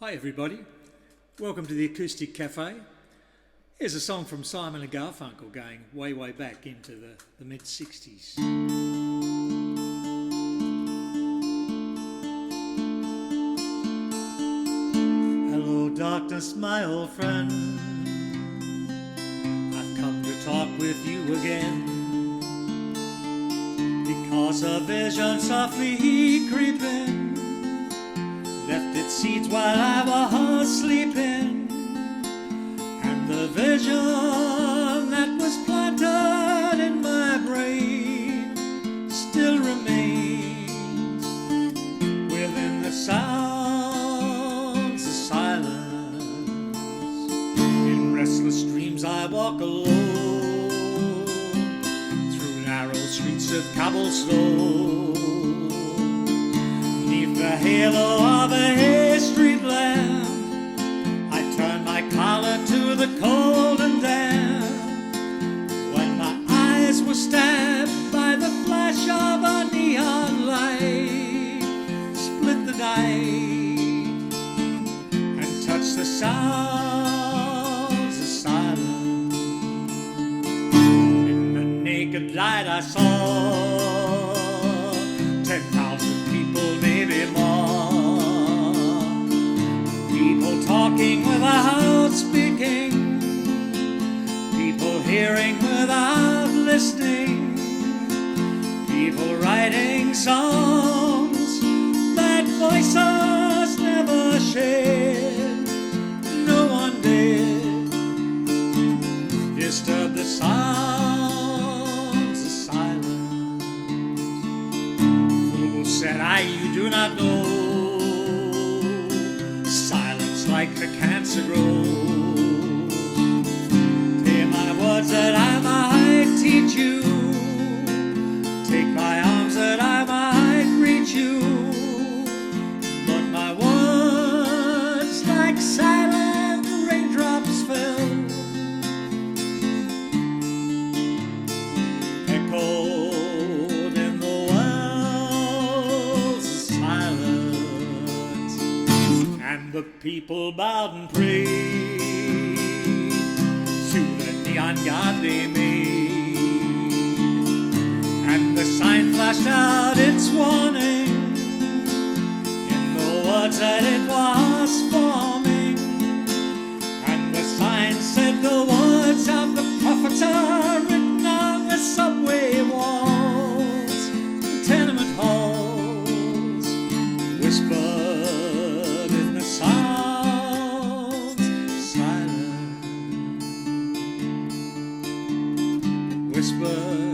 Hi everybody, welcome to the Acoustic Cafe. Here's a song from Simon and Garfunkel going way back into the mid-60s. Hello darkness, my old friend, I've come to talk with you again, because a vision softly creeping left its seeds while I was sleeping, and the vision that was planted in my brain still remains within the sounds of silence. In restless dreams I walk alone through narrow streets of cobblestone, the halo of a street lamp. I turned my collar to the cold and damp, when my eyes were stabbed by the flash of a neon light, split the night and touched the sounds of silence. In the naked light I saw 10,000 people, maybe more, people talking without speaking, people hearing without listening, people writing songs that voices never shared. No one did disturb the sounds of silence. Said I, you do not know, silence like the cancer grows. Hear my words that I might teach you, take my arms that I might reach you, but my words like silent raindrops fell, echoed in the and the people bowed and prayed to the neon god they made, and the sign flashed out its warning in the words that it was forming, and the sign said the words of the prophets are written on the subway walls and tenement halls, whispered in the sounds silent, whispered